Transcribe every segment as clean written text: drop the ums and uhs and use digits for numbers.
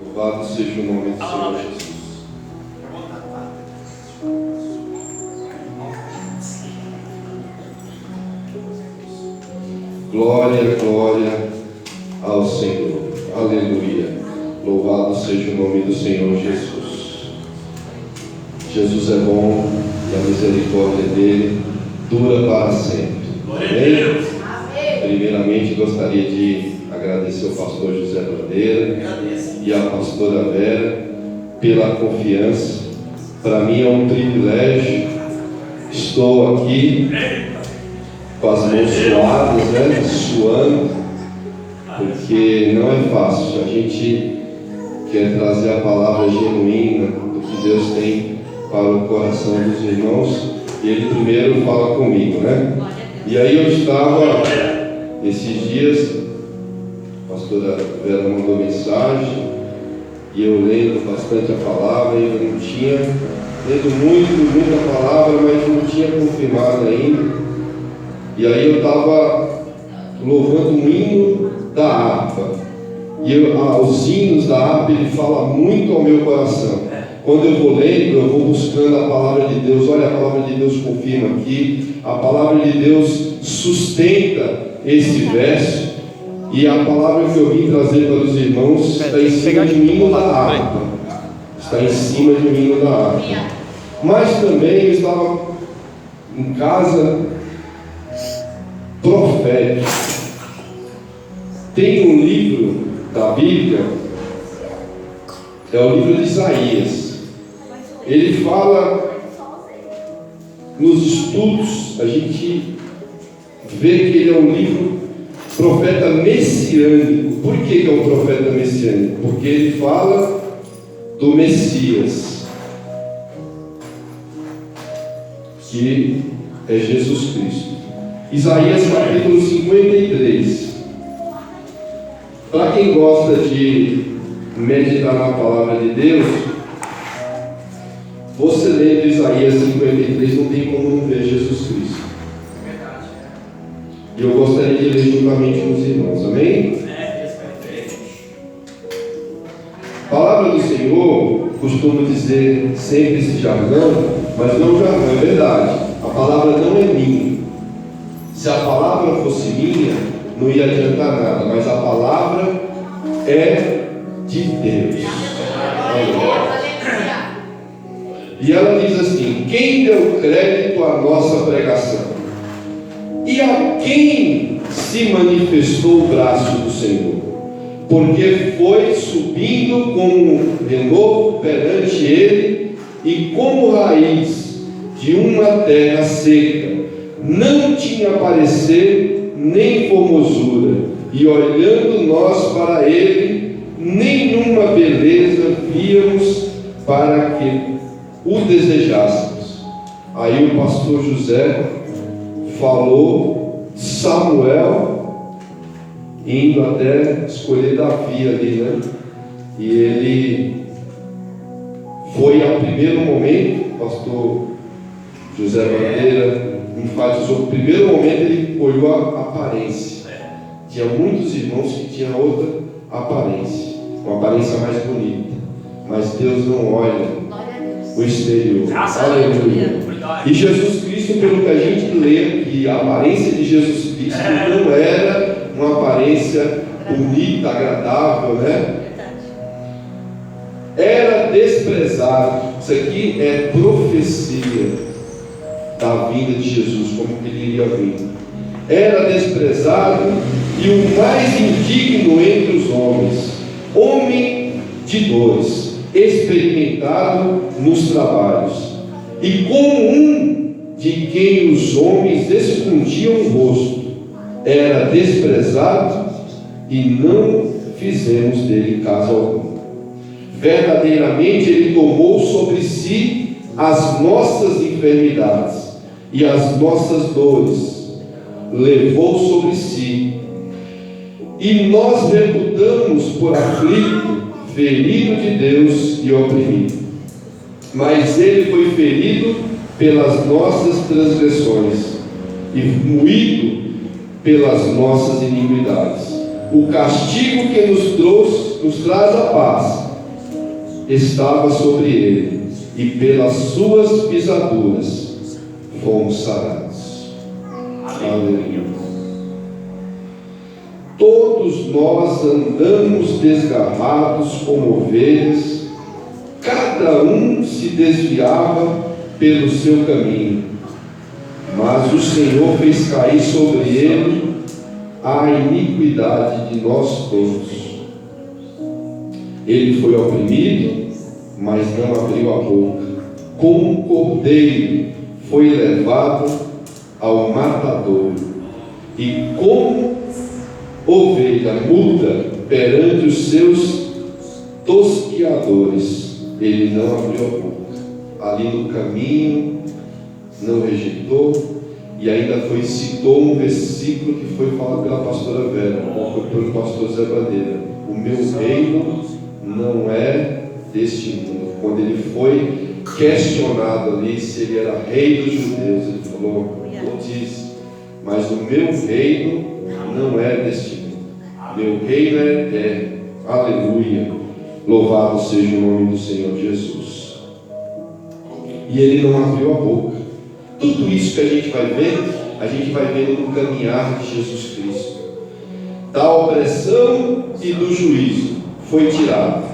Louvado seja o nome do Senhor Jesus. Glória, glória ao Senhor. Aleluia. Louvado seja o nome do Senhor Jesus. Jesus é bom e a misericórdia dele dura para sempre. Amém? Primeiramente gostaria de agradecer ao pastor José Bandeira e à pastora Vera pela confiança. Para mim é um privilégio. Estou aqui com as mãos suadas, suando, porque não é fácil. A gente quer trazer a palavra genuína do que Deus tem para o coração dos irmãos, e Ele primeiro fala comigo, E aí eu estava, esses dias, a pastora Vera mandou mensagem, e eu lendo bastante a palavra, e eu não tinha, lendo muita palavra, mas não tinha confirmado ainda. E aí eu estava louvando um hino da harpa. E os hinos da harpa, ele fala muito ao meu coração. Quando eu vou lendo, eu vou buscando a palavra de Deus. Olha, a palavra de Deus confirma aqui. A palavra de Deus sustenta esse verso. E a palavra que eu vim trazer para os irmãos está em cima de um hino da harpa. Está em cima de um hino da harpa. Mas também eu estava em casa profético. Tem um livro da Bíblia, é o livro de Isaías. Ele fala, nos estudos, a gente vê que ele é um livro profeta messiânico. Por que é um profeta messiânico? Porque ele fala do Messias, que é Jesus Cristo. Isaías capítulo 53. Para quem gosta de meditar na palavra de Deus, você lendo Isaías 53 não tem como não ver Jesus Cristo. E eu gostaria de ler juntamente com os irmãos, amém? A palavra do Senhor, costumo dizer sempre esse jargão, mas não jargão, é verdade. A palavra não é minha. Se a palavra fosse minha, não ia adiantar nada, mas a palavra é de Deus. E ela diz assim: quem deu crédito à nossa pregação? E a quem se manifestou o braço do Senhor? Porque foi subindo como renovo perante ele, e como raiz de uma terra seca, não tinha parecer nem formosura, e olhando nós para ele, nenhuma beleza víamos para que o desejássemos. Aí o pastor José falou Samuel indo até escolher Davi ali, E ele foi ao primeiro momento, pastor José Bandeira enfatizou, no primeiro momento ele olhou a aparência. Tinha muitos irmãos que tinham outra aparência, uma aparência mais bonita, mas Deus não olha o exterior. Aleluia. E Jesus Cristo, pelo que a gente lê, que a aparência de Jesus Cristo não era uma aparência bonita, agradável, Era desprezado. Isso aqui é profecia da vinda de Jesus, como que ele iria vir. Era desprezado e o mais indigno entre os homens, homem de dores, experimentado nos trabalhos, e como um de quem os homens escondiam o rosto, era desprezado e não fizemos dele caso algum. Verdadeiramente ele tomou sobre si as nossas enfermidades e as nossas dores levou sobre si, e nós reputamos por aflito, ferido de Deus e oprimido. Mas ele foi ferido pelas nossas transgressões e moído pelas nossas iniquidades. O castigo que nos traz a paz estava sobre ele, e pelas suas pisaduras fomos sarados. Aleluia. Todos nós andamos desgarrados como ovelhas, cada um se desviava pelo seu caminho, mas o Senhor fez cair sobre ele a iniquidade de nós todos. Ele foi oprimido, mas não abriu a boca. Como um cordeiro foi levado ao matador, e como ovelha muda perante os seus tosqueadores, ele não abriu a boca. Ali no caminho, não rejeitou, e ainda citou um versículo que foi falado pela pastora Vera, ou pelo pastor Zé Bandeira: o meu reino não é deste mundo. Quando ele foi questionado ali se ele era rei dos judeus, ele falou: não disse, mas o meu reino não é deste mundo, meu reino é eterno. Aleluia, louvado seja o nome do Senhor Jesus. E ele não abriu a boca. Tudo isso que a gente vai vendo no caminhar de Jesus Cristo. Da opressão e do juízo foi tirado.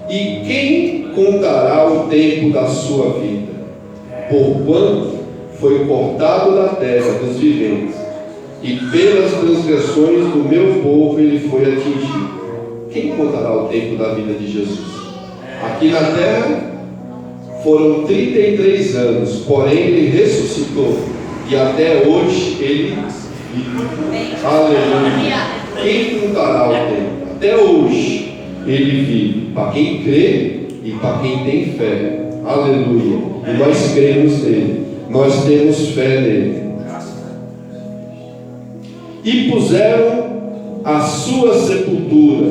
E quem contará o tempo da sua vida? Porquanto foi cortado da terra dos viventes, e pelas transgressões do meu povo ele foi atingido. Quem contará o tempo da vida de Jesus? Aqui na terra foram 33 anos, porém ele ressuscitou, e até hoje ele vive. Aleluia. Quem contará o tempo? Até hoje ele vive, para quem crê e para quem tem fé. Aleluia. E nós cremos nele, nós temos fé nele. E puseram a sua sepultura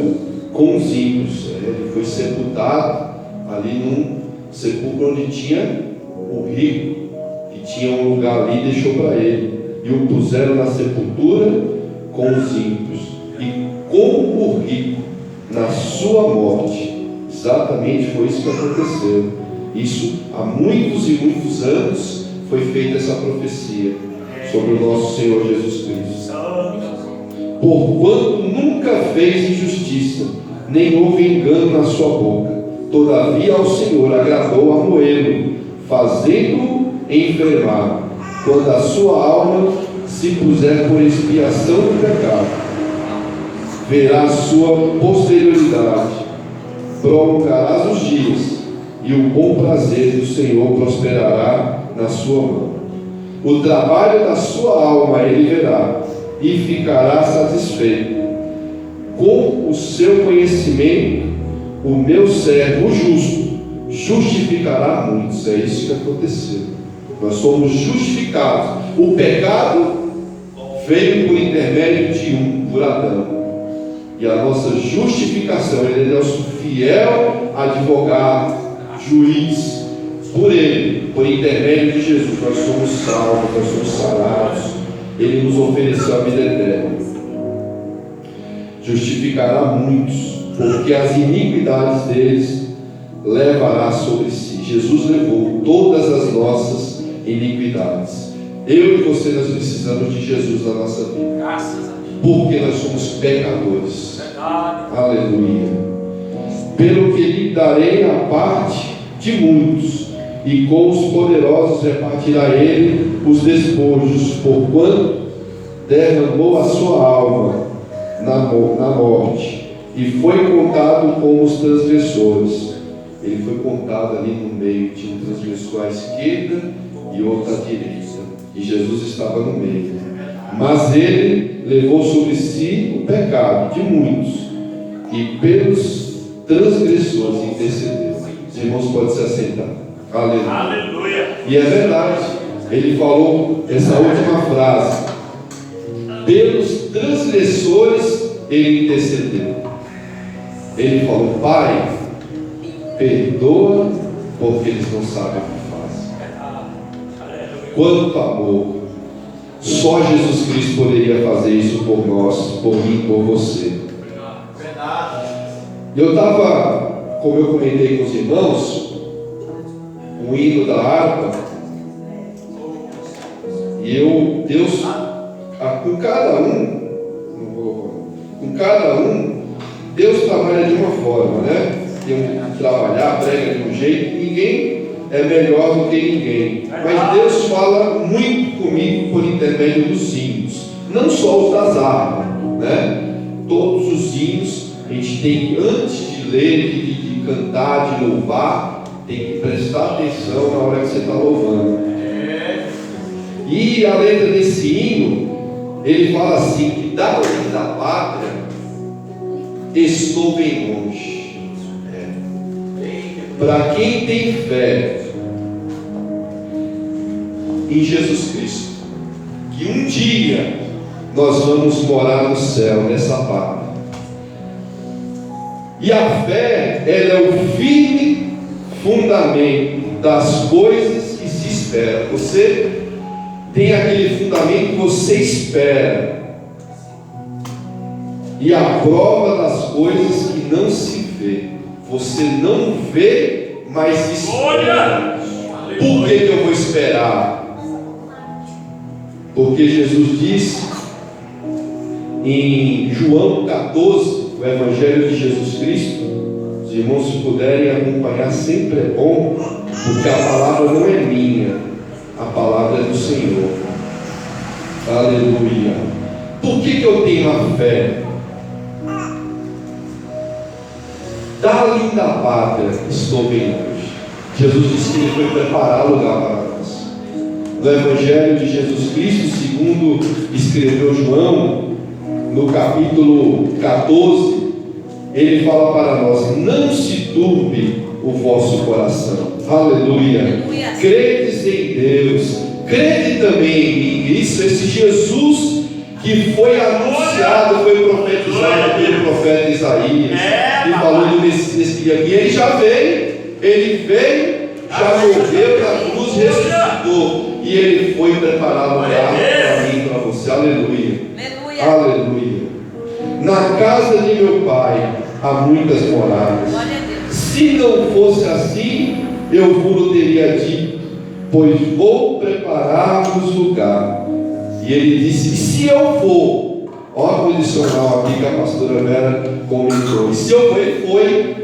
com os ímpios. Ele foi sepultado ali num sepulcro onde tinha o rico, que tinha um lugar ali e deixou para ele. E o puseram na sepultura com os ímpios, e com o rico na sua morte. Exatamente foi isso que aconteceu. Isso há muitos e muitos anos foi feita essa profecia sobre o nosso Senhor Jesus Cristo. Porquanto nunca fez injustiça, nem houve engano na sua boca, todavia ao Senhor agradou a moê-lo, fazendo-o enfermar, quando a sua alma se puser por expiação do pecado. Verá a sua posterioridade, prolongarás os dias, e o bom prazer do Senhor prosperará na sua mão. O trabalho da sua alma ele verá, e ficará satisfeito. Com o seu conhecimento, o meu servo, o justo, justificará muitos. É isso que aconteceu. Nós somos justificados. O pecado veio por intermédio de por Adão. E a nossa justificação, ele é nosso fiel advogado, juiz, por ele, por intermédio de Jesus. Nós somos salvos, nós somos sarados. Ele nos ofereceu a vida eterna. Justificará muitos, porque as iniquidades deles levará sobre si. Jesus levou todas as nossas iniquidades. Eu e você, nós precisamos de Jesus na nossa vida, porque nós somos pecadores. Aleluia. Pelo que lhe darei a parte de muitos, e com os poderosos repartirá ele os despojos, porquanto derramou a sua alma na morte, e foi contado com os transgressores. Ele foi contado ali no meio, tinha um transgressor à esquerda e outro à direita, e Jesus estava no meio. Mas ele levou sobre si o pecado de muitos, e pelos transgressores intercedeu. Os irmãos podem se assentar. Aleluia. Aleluia. E é verdade, ele falou essa última frase: pelos transgressores ele intercedeu. Ele falou: Pai, perdoa, porque eles não sabem o que fazem. Quanto amor! Só Jesus Cristo poderia fazer isso por nós, por mim, por você. Eu estava como eu comentei com os irmãos, um hino da harpa, e Deus, com cada um, Deus trabalha de uma forma, né? Tem que trabalhar, prega de um jeito, ninguém é melhor do que ninguém. Mas Deus fala muito comigo por intermédio dos hinos, não só os das harpas, né? Todos os hinos, a gente tem, antes de ler, de cantar, de louvar, tem que prestar atenção na hora que você está louvando. E a letra desse hino, ele fala assim, que da pátria estou bem longe. Para quem tem fé em Jesus Cristo, que um dia nós vamos morar no céu, nessa pátria. E a fé, ela é o firme fundamento das coisas que se esperam. Você tem aquele fundamento que você espera, e a prova das coisas que não se vê. Você não vê, mas espera. Por que eu vou esperar? Porque Jesus disse em João 14, o Evangelho de Jesus Cristo, os irmãos, se puderem acompanhar, sempre é bom, porque a palavra não é minha, a palavra é do Senhor. Aleluia. Por que eu tenho a fé? Da linda pátria estou bem longe. Jesus disse que ele foi preparar lugar para nós. No Evangelho de Jesus Cristo, segundo escreveu João, no capítulo 14, ele fala para nós: não se turbe o vosso coração. Aleluia. Credes em Deus, crede também em mim. Isso, esse Jesus que foi anunciado, foi profetizado pelo profeta Isaías, que falou do Messias que ia vir. Ele já veio, já morreu na cruz, ressuscitou, e ele foi preparar lugar para mim e para você. Aleluia. Aleluia. Na casa de meu pai há muitas moradas. Se não fosse assim, eu vos teria dito, pois vou preparar-vos lugar. E ele disse: e se eu for, ó a condicional aqui que a pastora Vera comentou, e se eu for, ele foi,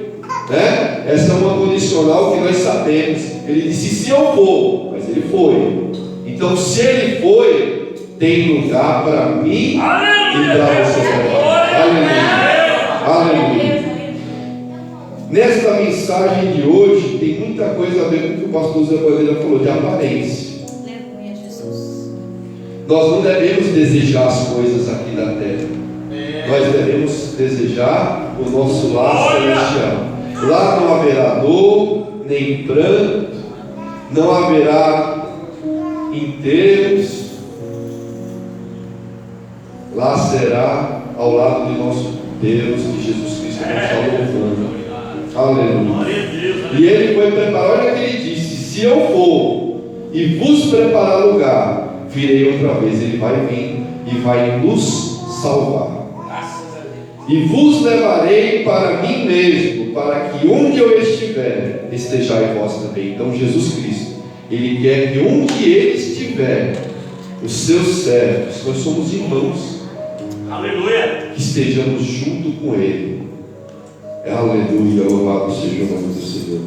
né? Essa é uma condicional que nós sabemos. Ele disse: se eu for, mas ele foi. Então, se ele foi, tem lugar para mim e para você. Aleluia. Aleluia. Nesta mensagem de hoje tem muita coisa a ver com o que o pastor Zé Bandeira falou de aparência. Nós não devemos desejar as coisas aqui da terra. Nós devemos desejar o nosso lar celestial. Lá não haverá dor, nem pranto, não haverá enterros. Lá será ao lado de nosso Deus, de Jesus Cristo, que está louvando. Aleluia. E ele foi preparar, olha o que ele disse: se eu for e vos preparar lugar, virei outra vez. Ele vai vir e vai nos salvar. E vos levarei para mim mesmo, para que onde eu estiver, estejais vós também. Então Jesus Cristo, Ele quer que onde Ele estiver, os seus servos, nós somos irmãos, aleluia, que estejamos junto com Ele. Aleluia, louvado seja o nome do Senhor.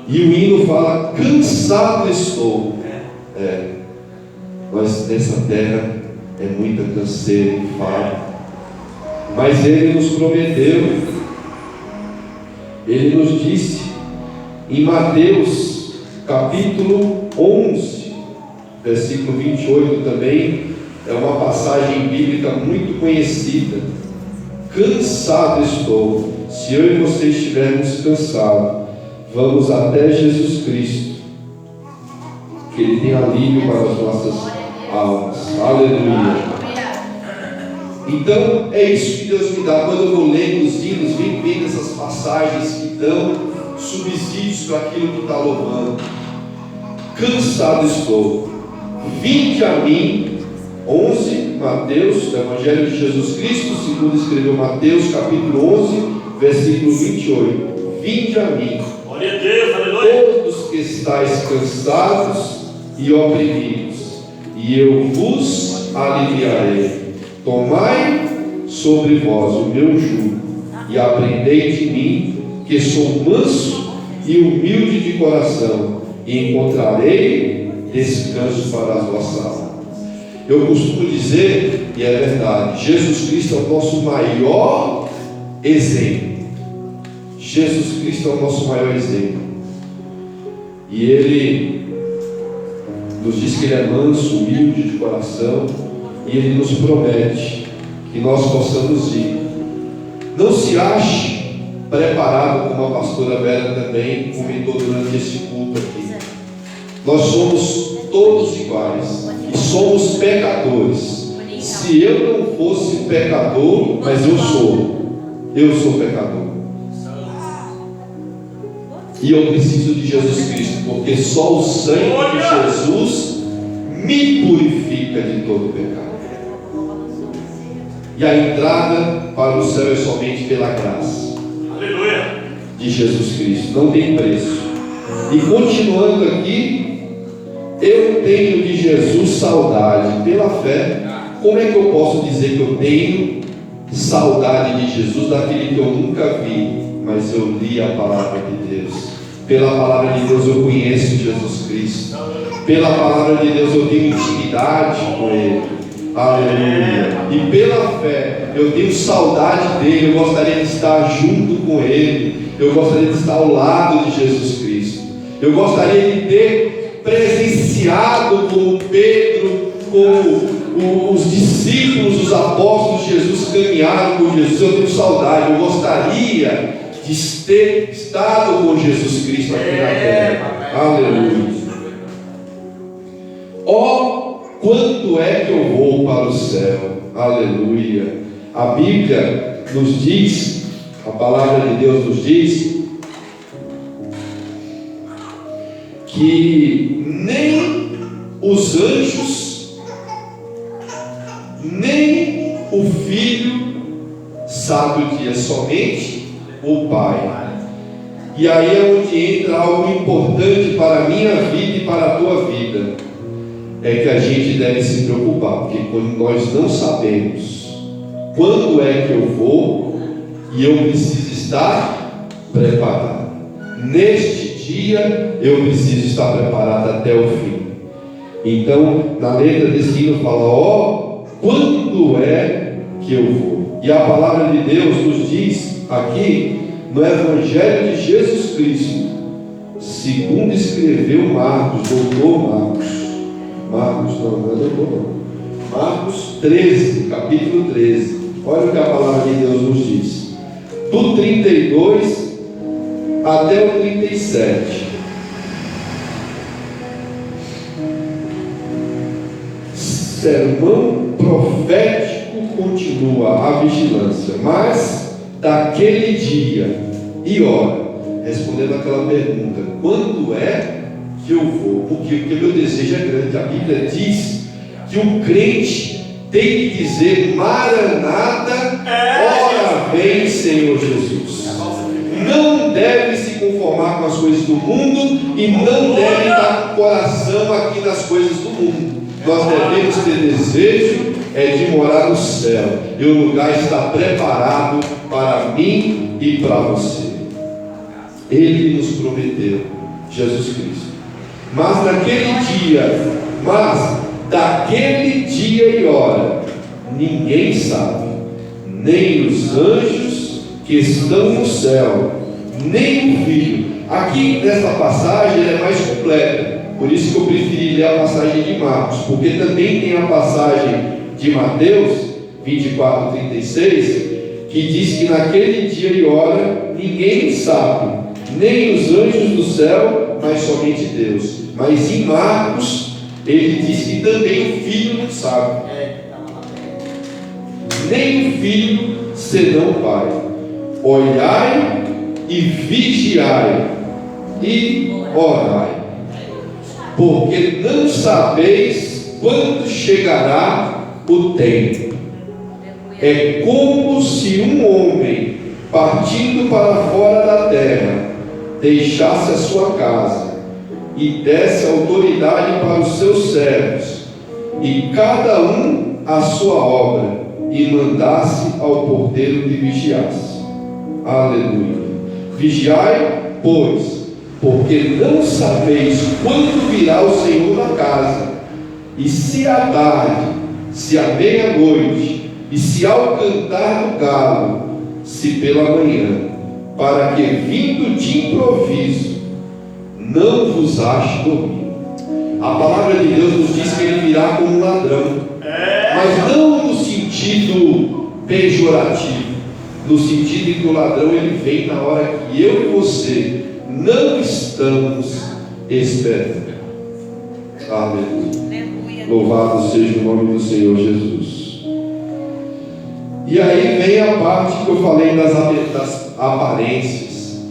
E o hino fala: cansado estou. Mas nessa terra é muita canseira e fado. Mas Ele nos prometeu, Ele nos disse em Mateus capítulo 11, versículo 28 também, é uma passagem bíblica muito conhecida: cansado estou. Se eu e você estivermos cansados, vamos até Jesus Cristo, que Ele tem alívio para as nossas almas. Aleluia. Então é isso que Deus me dá. Quando eu vou lendo os hinos, vem vendo essas passagens que dão subsídios para aquilo que está louvando. Cansado estou, vinde a mim. 11, Mateus, Evangelho de Jesus Cristo, segundo escreveu Mateus, capítulo 11, versículo 28. vinde a mim, Glória a Deus, aleluia. todos que estáis cansados e oprimidos, e eu vos aliviarei. Tomai sobre vós o meu jugo, e aprendei de mim, que sou manso e humilde de coração, e encontrarei descanso para as vossas almas. Eu costumo dizer, e é verdade, Jesus Cristo é o nosso maior exemplo. Jesus Cristo é o nosso maior exemplo. E Ele nos diz que Ele é manso, humilde de coração, e Ele nos promete que nós possamos ir. Não se ache preparado, como a pastora Vera também comentou durante esse culto aqui. Nós somos todos iguais e somos pecadores. Se eu não fosse pecador, mas eu sou pecador. E eu preciso de Jesus Cristo, porque só o sangue de Jesus me purifica de todo pecado. E a entrada para o céu é somente pela graça. Aleluia. De Jesus Cristo, não tem preço. E continuando aqui, eu tenho de Jesus saudade pela fé. Como é que eu posso dizer que eu tenho saudade de Jesus, daquele que eu nunca vi, mas eu li a palavra de Deus? Pela palavra de Deus eu conheço Jesus Cristo. Pela palavra de Deus eu tenho intimidade com Ele. Aleluia. E pela fé eu tenho saudade dele. Eu gostaria de estar junto com Ele. Eu gostaria de estar ao lado de Jesus Cristo. Eu gostaria de ter presenciado como Pedro, como os discípulos, os apóstolos de Jesus caminharam com Jesus. Eu tenho saudade. Eu gostaria de ter estado com Jesus Cristo aqui na terra. Aleluia. Ó, quanto é que eu vou para o céu? Aleluia. A Bíblia nos diz, a palavra de Deus nos diz, que nem os anjos, nem o Filho sabe o dia, somente o Pai. E aí é onde entra algo importante para a minha vida e para a tua vida. É que a gente deve se preocupar, porque quando nós não sabemos quando é que eu vou, e eu preciso estar preparado. Neste dia eu preciso estar preparado até o fim. Então, na letra desse hino fala: ó, quando é que eu vou? E a palavra de Deus nos diz aqui no Evangelho de Jesus Cristo, segundo escreveu Marcos, doutor Marcos, não é doutor, Marcos 13, capítulo 13. Olha o que a palavra de Deus nos diz, do 32 até o 37. Sermão profético continua a vigilância, mas daquele dia e hora, respondendo aquela pergunta, quando é que eu vou? Porque meu desejo é grande. A Bíblia diz que o crente tem que dizer: Maranata, ora vem Senhor Jesus. Não deve se conformar com as coisas do mundo e não deve estar com o coração aqui nas coisas do mundo. Nós devemos ter desejo de morar no céu, e o lugar está preparado para mim e para você. Ele nos prometeu, Jesus Cristo. Mas daquele dia e hora, ninguém sabe, nem os anjos que estão no céu, nem o Filho. Aqui nessa passagem ela é mais completa, por isso que eu preferi ler a passagem de Marcos, porque também tem a passagem de Mateus 24, 36, que diz que naquele dia e hora ninguém sabe, nem os anjos do céu, mas somente Deus. Mas em Marcos ele diz que também o Filho não sabe, nem o Filho senão o Pai. Olhai e vigiai e orai, porque não sabeis quando chegará o tempo. É como se um homem partindo para fora da terra, deixasse a sua casa e desse autoridade para os seus servos, e cada um a sua obra, e mandasse ao porteiro que vigiasse. Aleluia. Vigiai, pois, porque não sabeis quando virá o Senhor na casa, e se à tarde, se à meia-noite, e se ao cantar do galo, se pela manhã, para que vindo de improviso não vos ache dormindo. A palavra de Deus nos diz que ele virá como um ladrão, mas não no sentido pejorativo, no sentido em que o ladrão ele vem na hora que eu e você não estamos esperando. Aleluia. Louvado seja o nome do Senhor Jesus. E aí vem a parte que eu falei das aparências.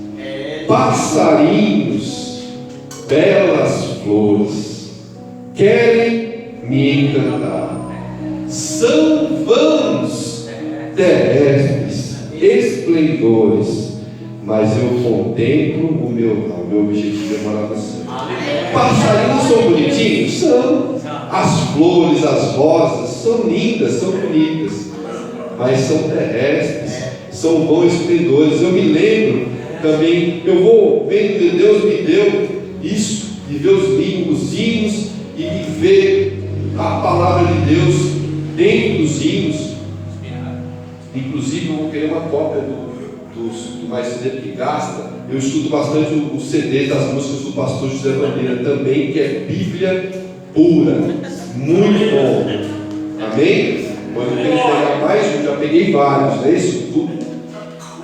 Passarinhos, belas flores, querem me encantar. São vãos terrestres, esplendores, mas eu contemplo o meu objetivo é morar no céu. Passarinhos são bonitinhos? São. As flores, as rosas são lindas, são bonitas, mas são terrestres, são vãos esplendores. Eu me lembro também, eu vou vendo, Deus me deu isso, de ver os hinos e de ver a palavra de Deus dentro dos hinos. Inclusive eu vou querer uma cópia do mais CD que gasta. Eu escuto bastante o CD das músicas do pastor José Bandeira também, que é Bíblia pura, muito bom. Amém? Quando eu tenho que pegar mais, eu já peguei vários, não é isso? Tudo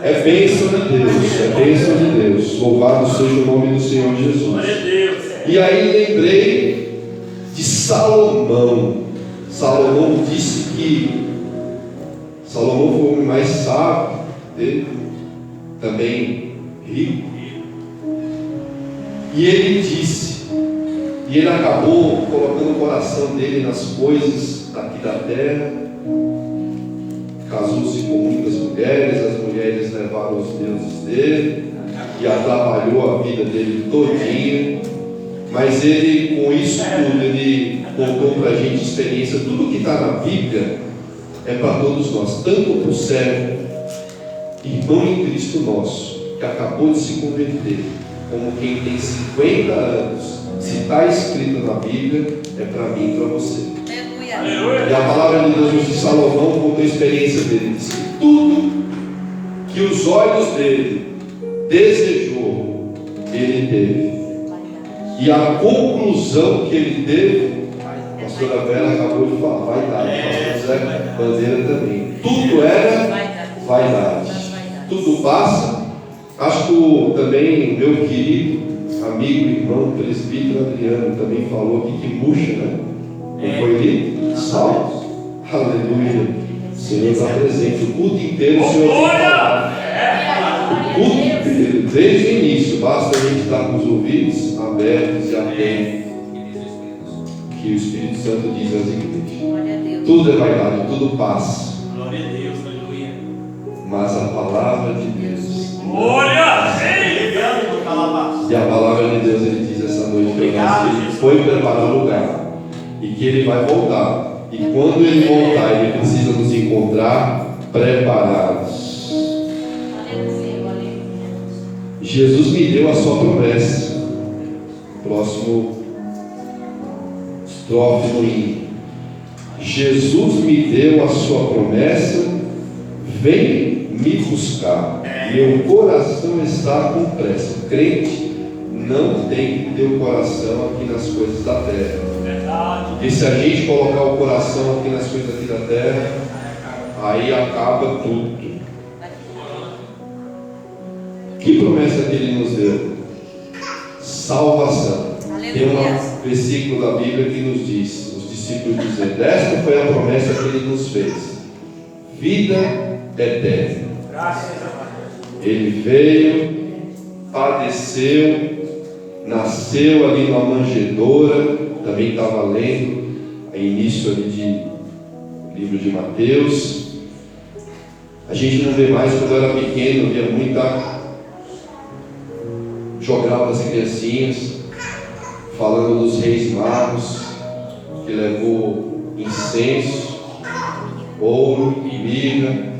é bênção de Deus, é bênção de Deus. Louvado seja o nome do Senhor Jesus. E aí lembrei de Salomão. Salomão disse que Salomão foi o homem mais sábio dele, também rico. E ele disse, e ele acabou colocando o coração dele nas coisas daqui da terra. Casou-se com muitas mulheres, as mulheres levaram os deuses dele e atrapalhou a vida dele todinha. Mas ele, com isso tudo, ele contou para a gente experiência. Tudo que está na Bíblia é para todos nós, tanto para o servo, irmão em Cristo nosso, que acabou de se converter, como quem tem 50 anos. Se está escrito na Bíblia, é para mim e para você. E a palavra de Deus de Salomão contou a experiência dele. Disse que tudo que os olhos dele desejou, ele teve. E a conclusão que ele teve, a pastora Vera acabou de falar, vaidade. O pastor José Bandeira também. Tudo era vaidade. Tudo passa. Acho que também meu querido amigo, irmão, presbítero Adriano também falou aqui que murcha, né? Não foi lido? Salmos. Aleluia. O Senhor está presente. O culto inteiro o Senhor tem falado. O culto inteiro, desde o início. Basta a gente estar com os ouvidos abertos e atentos. Que o Espírito Santo diz às igrejas. Tudo é vaidade, tudo passa. Glória a Deus, aleluia. Mas a palavra de Deus. Glória! E a palavra de Deus, ele diz essa noite para nós que ele foi preparar o lugar e que ele vai voltar. E quando ele voltar, ele precisa nos encontrar preparados. Jesus me deu a sua promessa. Próximo estrofe no hino. Jesus me deu a sua promessa. Vem me buscar. Meu coração está com pressa. Crente não tem que ter o coração aqui nas coisas da terra. Porque se a gente colocar o coração aqui nas coisas aqui da terra, aí acaba tudo. Que promessa que ele nos deu? Salvação. Tem um versículo da Bíblia que nos diz, os discípulos dizendo, esta foi a promessa que ele nos fez. Vida eterna. Ele veio, padeceu, nasceu ali numa manjedoura, também estava lendo, início ali de livro de Mateus, A gente não vê mais. Quando eu era pequeno, eu via muita, jogava as criancinhas, falando dos reis magos, que levou incenso, ouro e mirra,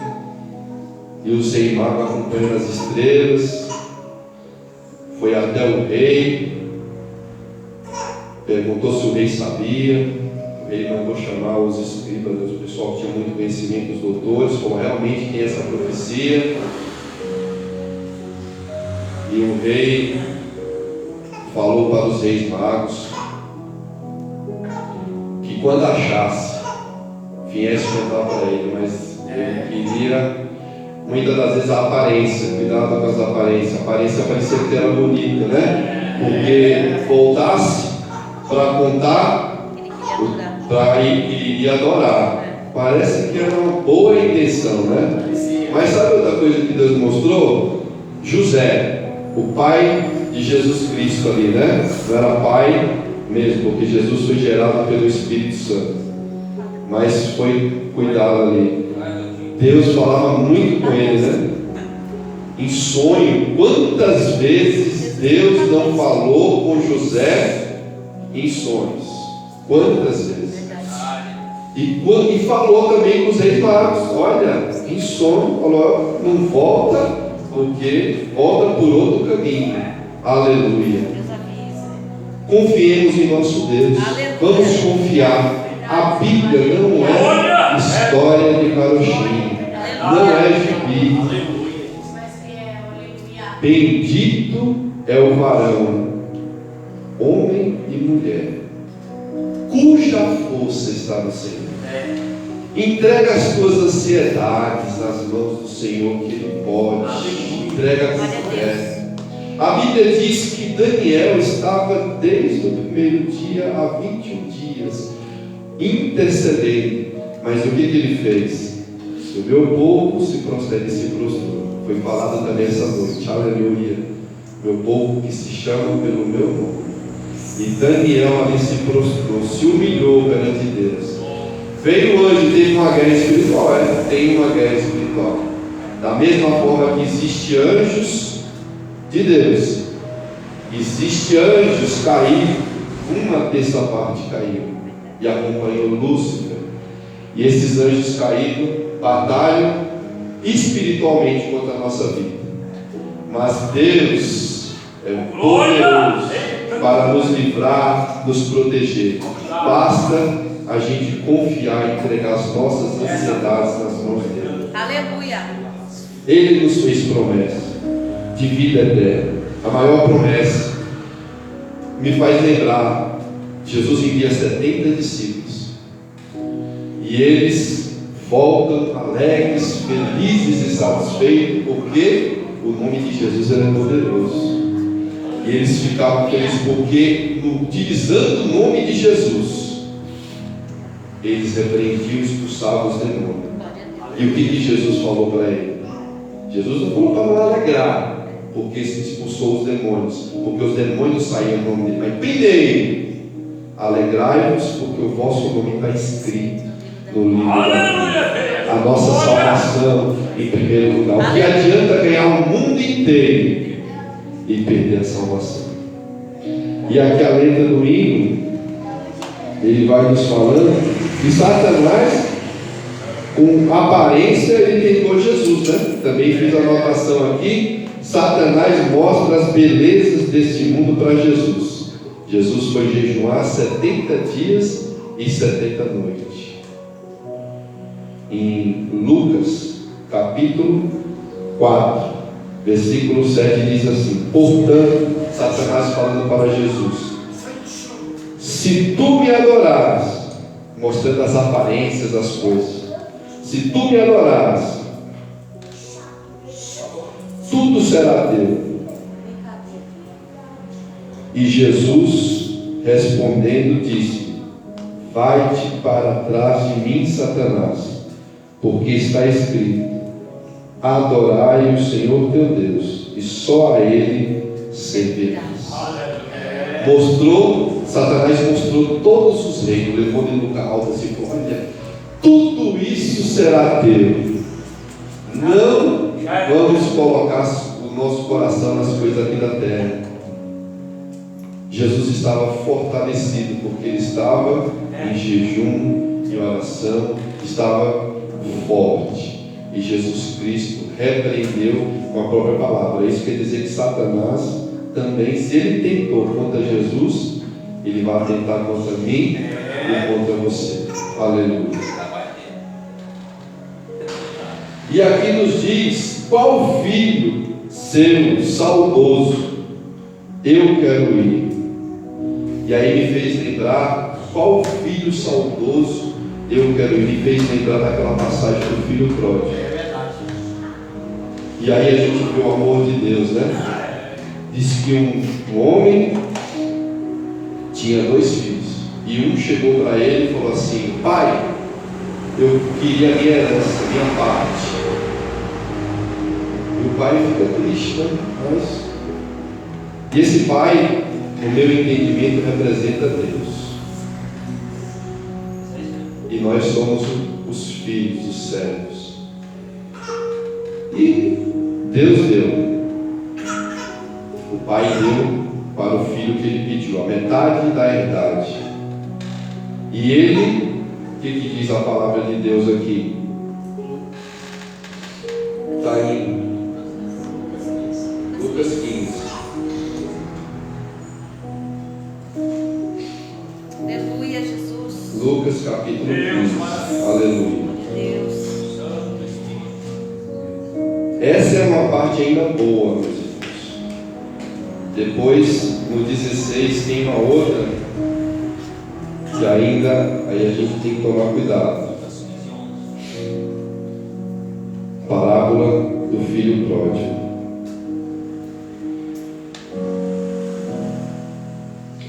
e o rei mago acompanhando as estrelas, foi até o rei, perguntou se o rei sabia. O rei mandou chamar os escribas, o pessoal que tinha muito conhecimento, os doutores, falou: realmente tem essa profecia. E o rei falou para os reis magos que quando achasse, viesse contar para ele, mas ele queria muitas das vezes a aparência. Cuidado com as aparências. A aparência parecia que era bonita, né? Porque voltasse para contar, para ir adorar. Parece que era uma boa intenção, né? Mas sabe outra coisa que Deus mostrou? José, o pai de Jesus Cristo ali, né? Não era pai mesmo, porque Jesus foi gerado pelo Espírito Santo, mas foi cuidado ali. Deus falava muito com ele, né? Em sonho. Quantas vezes Deus não falou com José em sonhos? Quantas vezes? E falou também com os reis magos. Olha, em sonho, falou: não volta, porque volta por outro caminho. Aleluia. Confiemos em nosso Deus. Vamos confiar. A Bíblia não é história de carochinha, não é gibi. Bendito é o varão, homem e mulher, cuja força está no Senhor. Entrega as tuas ansiedades nas mãos do Senhor, que Ele pode. Entrega com fé. A Bíblia diz que Daniel estava desde o primeiro dia a 21 dias intercedendo. Mas o que ele fez? Se o meu povo se prostra, se prostrou. Foi falado também essa noite. Aleluia. Meu povo que se chama pelo meu nome. E Daniel ali se prostrou, se humilhou perante Deus. Veio o anjo, teve uma guerra espiritual. Tem uma guerra espiritual. Da mesma forma que existe anjos de Deus, existe anjos caídos. Uma terça parte caiu e acompanhou Lúcifer. E esses anjos caídos batalham espiritualmente contra a nossa vida. Mas Deus é poderoso para nos livrar, nos proteger. Basta a gente confiar e entregar as nossas ansiedades nas mãos dele. Aleluia. Ele nos fez promessa de vida eterna. A maior promessa me faz lembrar: Jesus envia 70 discípulos e eles voltam alegres, felizes e satisfeitos, porque o nome de Jesus era poderoso. E eles ficavam felizes porque, utilizando o nome de Jesus, eles repreendiam e expulsavam os demônios. E o que Jesus falou para ele? Jesus não falou para não alegrar, porque se expulsou os demônios, porque os demônios saíam no nome dele. Mas primeiro, alegrai-vos, porque o vosso nome está escrito no livro da vida. A nossa salvação em primeiro lugar. O que adianta ganhar o mundo inteiro e perder a salvação? E aqui a letra do hino, ele vai nos falando que Satanás, com aparência, ele tentou Jesus, né? Também fiz a anotação aqui. Satanás mostra as belezas deste mundo para Jesus. Jesus foi jejuar 70 dias e 70 noites. Em Lucas, capítulo 4, versículo 7, diz assim: portanto, Satanás falando para Jesus: se tu me adorares, mostrando as aparências das coisas, se tu me adorares, tudo será teu. E Jesus, respondendo, disse: vai-te para trás de mim, Satanás, porque está escrito: adorai o Senhor teu Deus, e só a Ele servirás. Satanás mostrou todos os reinos, levou ele no alto assim, falou: olha, tudo isso será teu. Não vamos colocar o nosso coração nas coisas aqui da terra. Jesus estava fortalecido, porque ele estava em jejum e oração, estava forte. E Jesus Cristo repreendeu com a própria palavra. Isso quer dizer que Satanás também, se ele tentou contra Jesus, ele vai tentar contra mim e contra você. Aleluia. E aqui nos diz: qual filho seu saudoso eu quero ir? E aí me fez lembrar qual filho saudoso eu quero ir. Me fez lembrar daquela passagem do filho pródigo. E aí a gente vê o amor de Deus, né? Diz que um homem tinha 2 filhos. E um chegou para ele e falou assim: pai, eu queria minha herança, minha parte. E o pai fica triste, né? Mas... E esse pai, no meu entendimento, representa Deus. E nós somos os filhos, os servos. E Deus deu. O pai deu para o filho que ele pediu, a metade da herdade. E ele, o que diz a palavra de Deus aqui? Está em Lucas 15. Aleluia, Jesus. Lucas capítulo 15. Aleluia. Deus. Essa é uma parte ainda boa, meus irmãos. Depois, no 16, tem uma outra que ainda, aí a gente tem que tomar cuidado. Parábola do filho pródigo.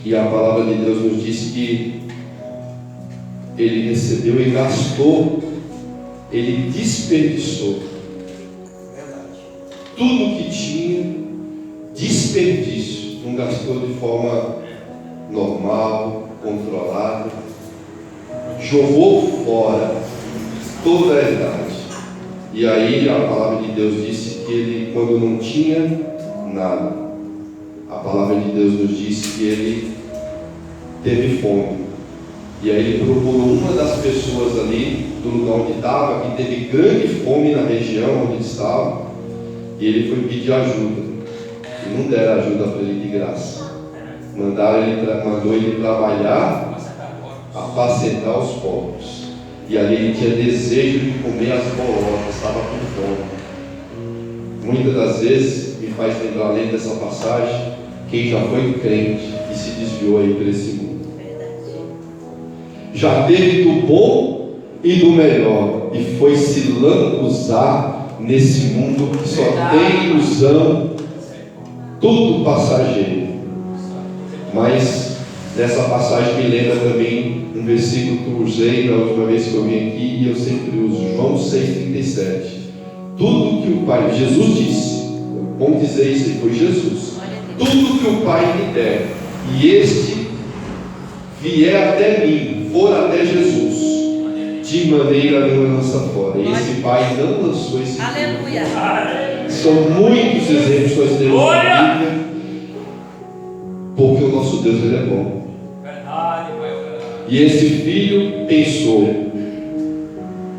E a palavra de Deus nos diz que ele recebeu e gastou, ele desperdiçou tudo que tinha, desperdício, não gastou de forma normal, controlada, jogou fora toda a herdade. E aí a palavra de Deus disse que ele, quando não tinha nada, a palavra de Deus nos diz que ele teve fome. E aí ele procurou uma das pessoas ali do lugar onde estava, que teve grande fome na região onde ele estava, e ele foi pedir ajuda. E não deram ajuda para ele de graça. Mandou ele trabalhar, apacentar os porcos. E ali ele tinha desejo de comer as bolotas, estava com fome. Muitas das vezes me faz lembrar, além dessa passagem, quem já foi crente e se desviou aí para esse mundo. Já teve do bom e do melhor, e foi se lambuzar nesse mundo que só tem ilusão, tudo passageiro. Mas nessa passagem me lembra também um versículo que eu usei na última vez que eu vim aqui, e eu sempre uso, João 6,37. Tudo que o Pai, Jesus disse, vamos dizer isso aí, foi Jesus. Tudo que o Pai me der, e este vier até mim, for até Jesus, de maneira não lança fora. E esse Pai não lançou esse filho. Aleluia. São muitos exemplos que nós temos na Bíblia, porque o nosso Deus, ele é bom. E esse filho pensou: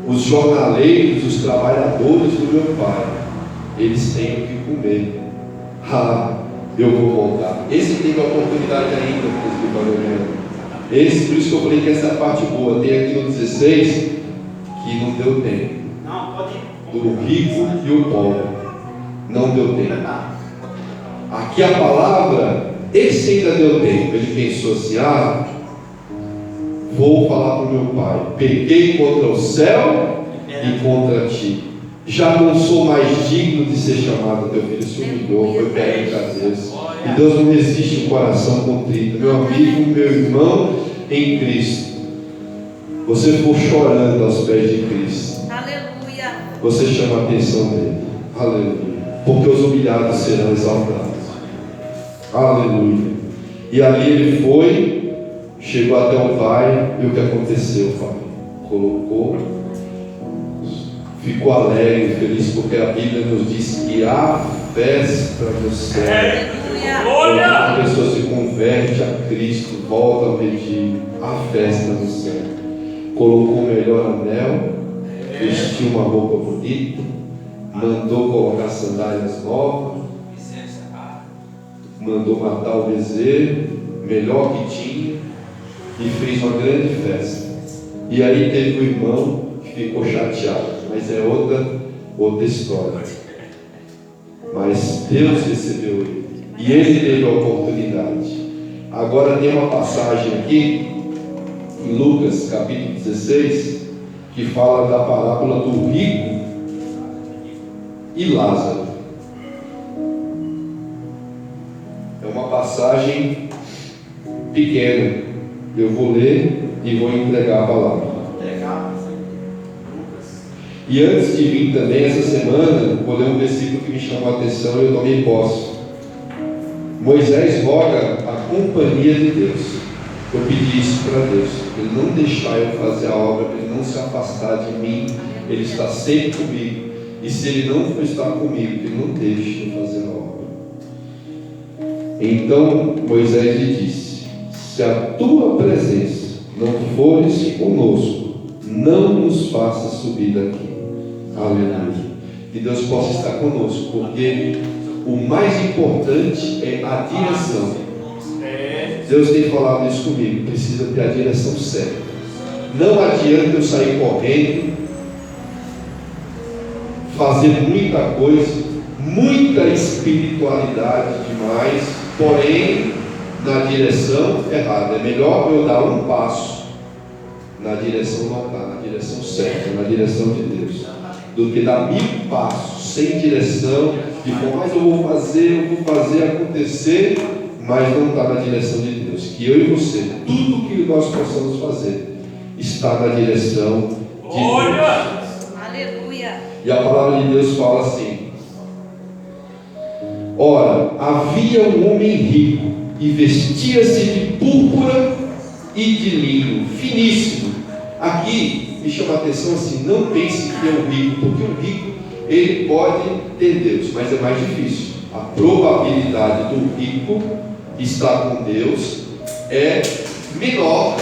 os jornaleiros, os trabalhadores do meu pai, eles têm o que comer. Eu vou voltar. Esse teve a oportunidade ainda, esse, por isso que eu falei que essa é a parte boa. Tem aqui no 16 que não deu tempo. Do rico e o pobre. Não deu tempo. Aqui a palavra, esse ainda deu tempo. Ele pensou assim: vou falar para o meu pai, pequei contra o céu e contra ti. Já não sou mais digno de ser chamado teu filho. Se humilhou, foi perto a Deus. E Deus não resiste um coração contrito. Meu amigo, meu irmão em Cristo, você for chorando aos pés de Cristo, Aleluia. você chama a atenção dele. Aleluia. Porque os humilhados serão exaltados. Aleluia. E ali ele foi, chegou até o pai, e o que aconteceu, pai? Colocou ficou alegre, feliz, porque a Bíblia nos diz que há festa no céu. Aleluia. Quando a pessoa se converte a Cristo, volta ao redil, há festa no céu. Colocou o melhor anel, vestiu uma roupa bonita, mandou colocar sandálias novas, mandou matar o bezerro, melhor que tinha, e fez uma grande festa. E aí teve o irmão que ficou chateado, mas é outra história. Mas Deus recebeu ele, e ele teve a oportunidade. Agora tem uma passagem aqui, em Lucas capítulo 16, que fala da parábola do rico e Lázaro. É uma passagem pequena. Eu vou ler e vou entregar a palavra. E antes de vir também essa semana, vou ler um versículo que me chamou a atenção e eu tomei posse. Moisés roga a companhia de Deus. Eu pedi isso para Deus, para Ele não deixar eu fazer a obra, para Ele não se afastar de mim. Ele está sempre comigo. E se Ele não estar comigo, Ele não deixa eu fazer a obra. Então Moisés lhe disse: se a tua presença não fores conosco, não nos faça subir daqui. Aleluia. Que Deus possa estar conosco, porque o mais importante é a direção. Deus tem falado isso comigo. Precisa ter a direção certa. Não adianta eu sair correndo, fazer muita coisa, muita espiritualidade demais, porém na direção errada. É melhor eu dar um passo na direção não, na direção certa, na direção de Deus, do que dar 1000 passos sem direção, de como mas eu vou fazer acontecer, mas não está na direção de Deus. Que eu e você, tudo que nós possamos fazer, está na direção de Deus. Aleluia. E a palavra de Deus fala assim: ora, havia um homem rico e vestia-se de púrpura e de linho finíssimo. Aqui me chama a atenção assim: não pense que é um rico, porque o rico ele pode ter Deus, mas é mais difícil. A probabilidade do rico estar com Deus é menor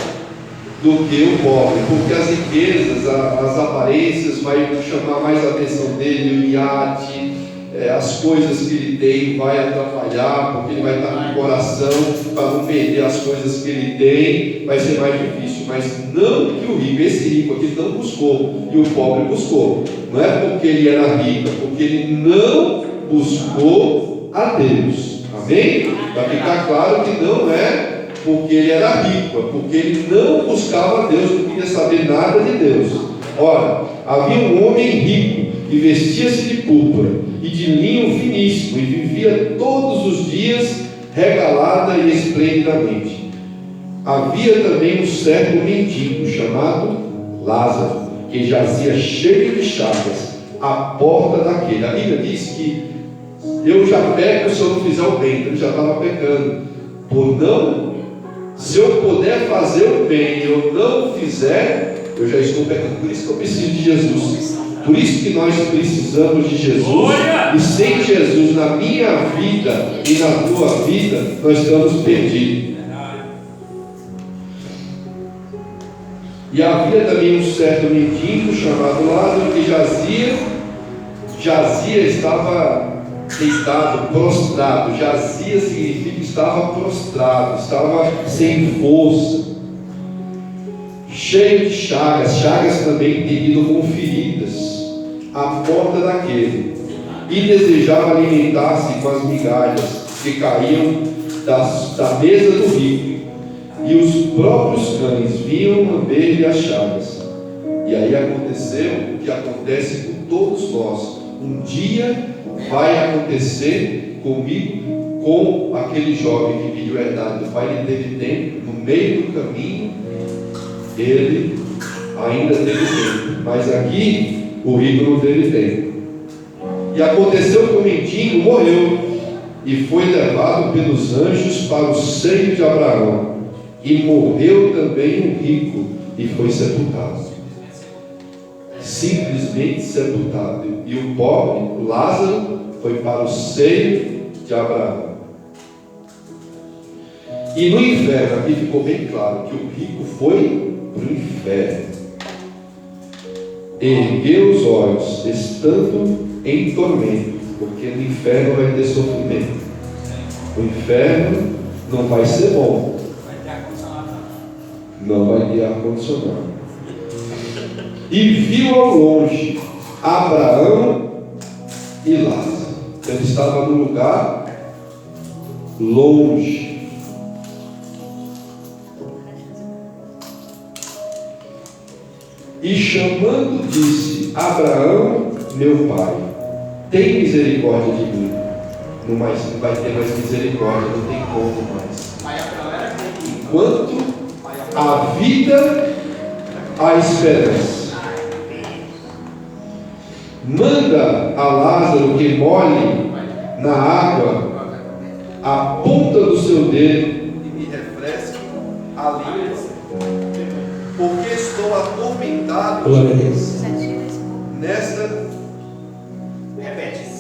do que o pobre, porque as riquezas, as aparências vai chamar mais a atenção dele, o iate, as coisas que ele tem vai atrapalhar, porque ele vai estar com o coração para não perder as coisas que ele tem, vai ser mais difícil. Mas não que o rico, esse rico aqui não buscou e o pobre buscou. Não é porque ele era rico, é porque ele não buscou a Deus. Amém? Para ficar claro que não é porque ele era rico, é porque ele não buscava Deus, não queria saber nada de Deus. Ora, havia um homem rico e vestia-se de púrpura e de linho finíssimo, e vivia todos os dias regalada e esplendidamente. Havia também um certo mendigo chamado Lázaro, que jazia cheio de chagas à porta daquele. A Bíblia diz que eu já peco se eu não fizer o bem. Ele já estava pecando por não. Se eu puder fazer o bem e eu não fizer, eu já estou pecando. Por isso que eu preciso de Jesus. Por isso que nós precisamos de Jesus. E sem Jesus na minha vida e na tua vida, nós estamos perdidos. E havia também um certo mendigo chamado Lázaro, que jazia, estava deitado, prostrado. Jazia significa que estava prostrado, estava sem força, cheio de chagas também tenido com feridas, à porta daquele, e desejava alimentar-se com as migalhas que caíam da mesa do rico, e os próprios cães vinham lamber-lhe as chagas. E aí aconteceu o que acontece com todos nós. Um dia vai acontecer comigo, com aquele jovem que pediu herdade. O pai ele teve tempo, no meio do caminho ele ainda teve tempo, mas aqui o rico não teve tempo. E aconteceu que o mendigo morreu e foi levado pelos anjos para o seio de Abraão. E morreu também o rico e foi sepultado. simplesmente sepultado. E o pobre, o Lázaro, foi para o seio de Abraão. E no inferno, aqui ficou bem claro que o rico foi para o inferno. Ergueu os olhos, estando em tormento, porque no inferno vai ter sofrimento. O inferno não vai ser bom. Não vai ter ar-condicionado. E viu ao longe Abraão e Lázaro. Ele estava num lugar longe. E chamando, disse: Abraão, meu pai, tem misericórdia de mim. Não vai ter mais misericórdia, não tem como mais. Enquanto a vida, a esperança. Manda a Lázaro que molhe na água a ponta do seu dedo e me refresque a língua, porque estou atormentado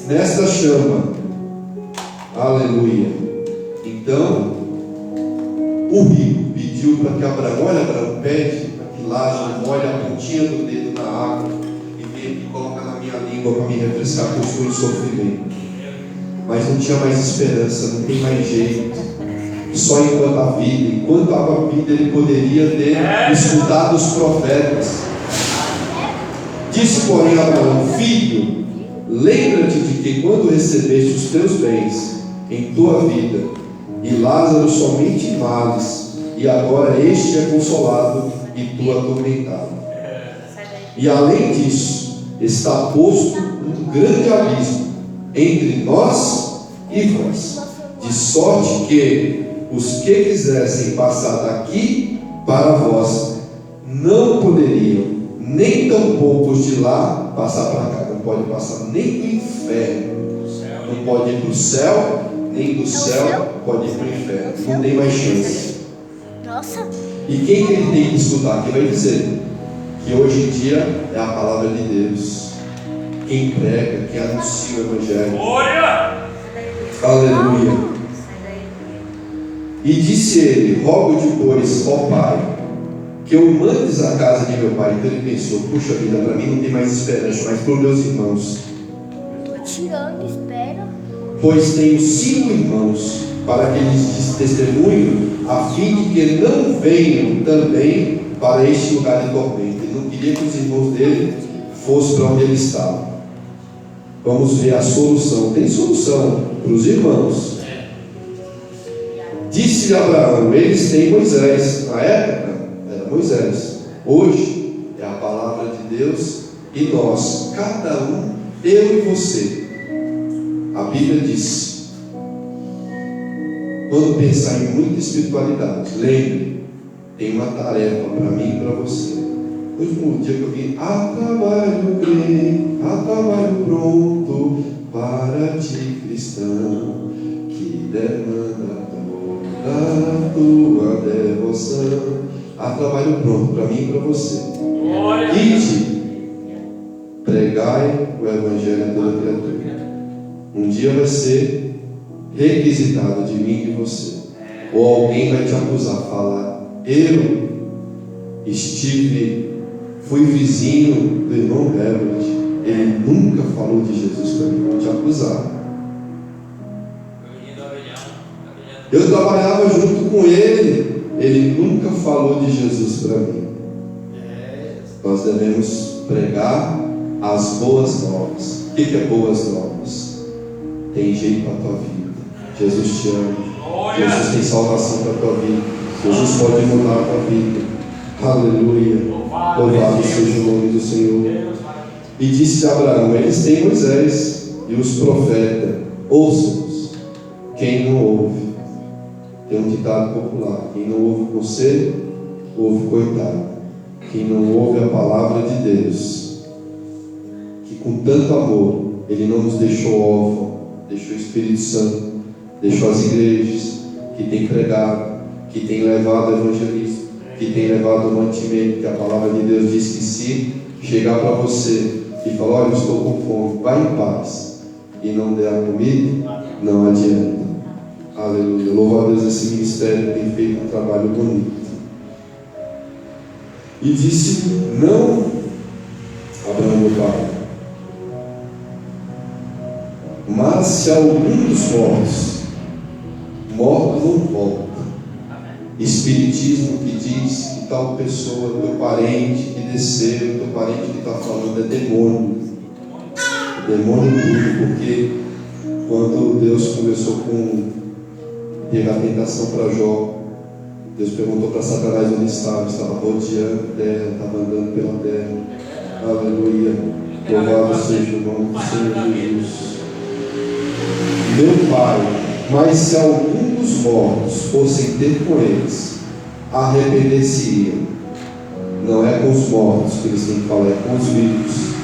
nesta chama. Aleluia. Então o rico pediu para que Abraão, olha, Abraão, pede para que Lázaro molhe a pontinha do dedo na água e venha e coloca na minha língua para me refrescar, porque eu estou em sofrimento. Mas não tinha mais esperança, não tem mais jeito. Só enquanto a vida ele poderia ter escutado os profetas. Disse, porém, Abraão: filho, lembra-te de que quando recebeste os teus bens em tua vida, e Lázaro somente males, e agora este é consolado e tu atormentado. E além disso, está posto um grande abismo entre nós e vós, de sorte que os que quisessem passar daqui para vós não poderiam, nem tampouco os de lá passar para cá. Não pode passar nem do inferno, não pode ir para o céu, nem do céu pode ir para o inferno. Não tem mais chance. Nossa. E quem que ele tem que escutar? Quem vai dizer? Que hoje em dia é a palavra de Deus. Quem prega, quem anuncia o Evangelho. Aleluia. E disse ele: rogo-te, pois, ó Pai, que eu mandes a casa de meu pai. Então ele pensou: puxa vida, para mim não tem mais esperança, mas para os meus irmãos. Estou tirando, espera. Pois tenho 5 irmãos, para que lhes testemunho, a fim de que não venham também para este lugar de tormento. Ele não queria que os irmãos dele fossem para onde ele estava. Vamos ver a solução. Tem solução para os irmãos. Disse Abraão: eles têm Moisés. Na época era Moisés. Hoje é a palavra de Deus. E nós, cada um, eu e você. A Bíblia diz: quando pensar em muita espiritualidade, lembre, tem uma tarefa para mim e para você. No último dia que eu vi: há trabalho crente, há trabalho pronto para ti, cristão, que demanda a tua devoção. Há trabalho pronto para mim e para você. Ide, pregai o Evangelho a toda criatura. Um dia vai ser requisitado de mim e de você. Ou alguém vai te acusar, falar: eu fui vizinho do irmão Herbert, ele nunca falou de Jesus para mim. Vou te acusar. Eu trabalhava junto com ele nunca falou de Jesus para mim. Nós devemos pregar as boas novas. O que é boas novas? Tem jeito para a tua vida. Jesus te ama. Jesus tem salvação para a tua vida. Jesus pode mudar a tua vida. Aleluia. Louvado seja o nome do Senhor. E disse a Abraão: eles têm Moisés e os profetas. Ouçam-nos. Quem não ouve? Tem um ditado popular: quem não ouve você, ouve coitado. Quem não ouve a palavra de Deus, que com tanto amor Ele não nos deixou órfão, deixou o Espírito Santo, deixou as igrejas que tem pregado, que tem levado o evangelismo, que tem levado o mantimento, que a palavra de Deus diz que se chegar para você e falar: olha, eu estou com fome, vai em paz, e não der a comida, não adianta. Aleluia. Louva a Deus, esse ministério tem feito um trabalho bonito. E disse: não, Abraão, meu pai, mas se algum dos mortos não volta. Espiritismo que diz que tal pessoa, teu parente que desceu, teu parente que está falando, é demônio. Demônio puro, porque quando Deus começou teve a tentação para Jó, Deus perguntou para Satanás onde estava rodeando a terra, estava andando pela terra. Aleluia. Louvado seja o nome do Senhor Jesus. Meu Pai, mas se algum dos mortos fossem ter com eles, arrepender-se-iam. Não é com os mortos que eles têm que falar, é com os vivos.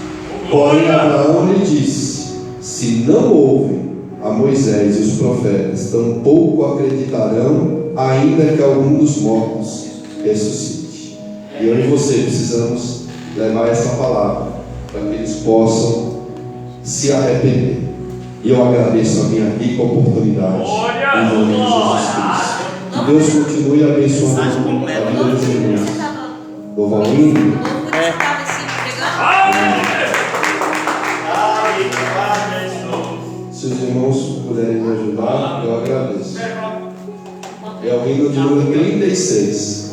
Porém, Abraão lhe disse: se não ouvem a Moisés e os profetas, tampouco acreditarão, ainda que algum dos mortos ressuscite. E eu e você precisamos levar essa palavra para que eles possam se arrepender. E eu agradeço a minha rica oportunidade em nome de Jesus Cristo. Que Deus continue abençoando a vida dos irmãos. Do Valmir. Se os irmãos puderem me ajudar, eu agradeço. É o hino de número 36.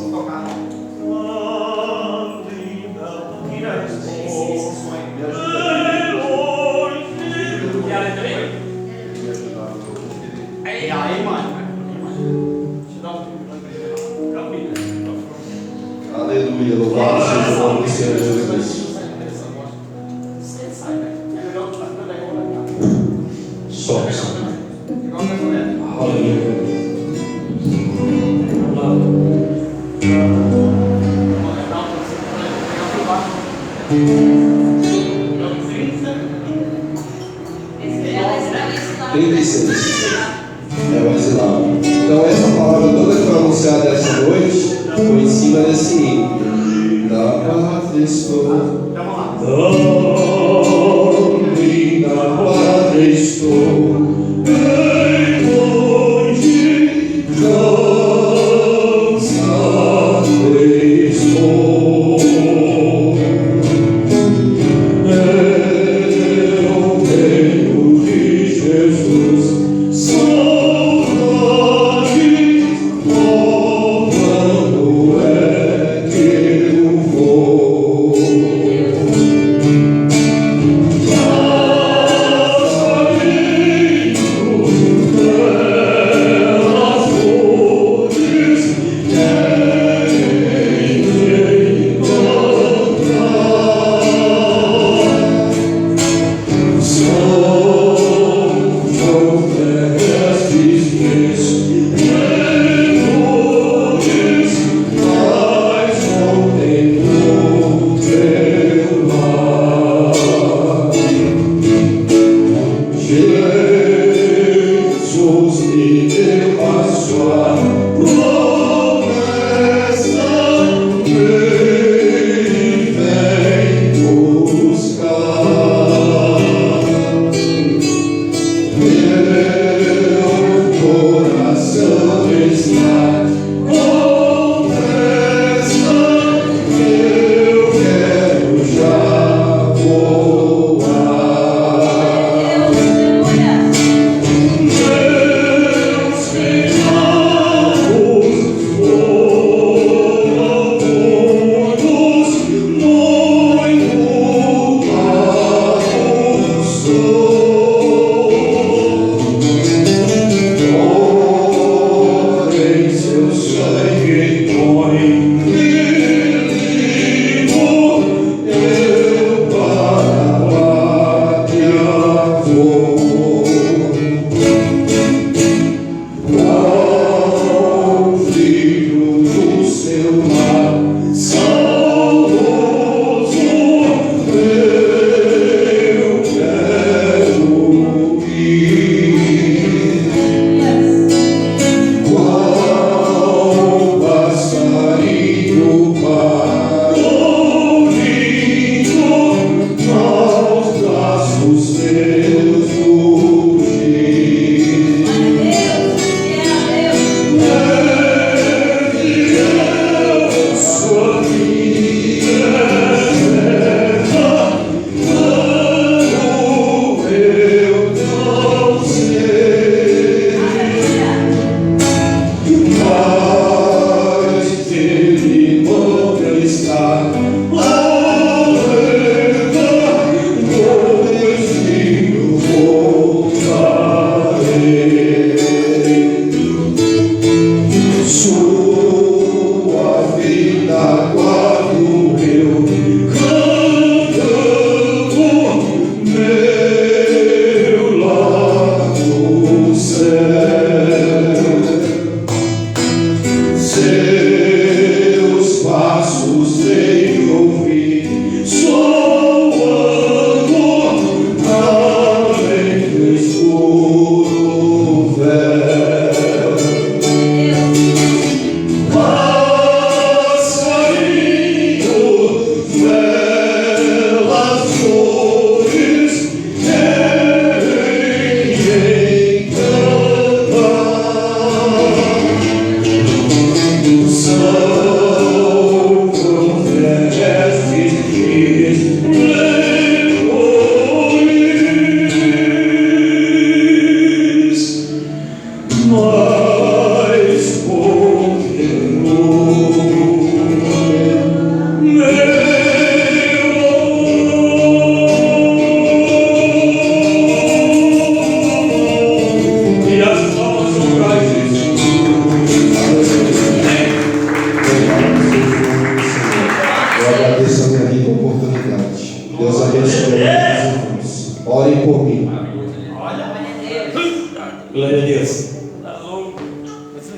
Aleluia, louvado seja o nome do Senhor Jesus. Só. Aleluia. 36. É o exilado. Então essa palavra toda que foi anunciada essa noite foi em cima desse hino. Da pátria estou, onde na pátria estou, bem longe, cansado estou. Eu tenho de Jesus saudade, quando é que eu vou? Graças a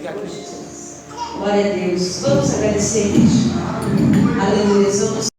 Glória a Deus. Vamos agradecer, igreja. Aleluia. Vamos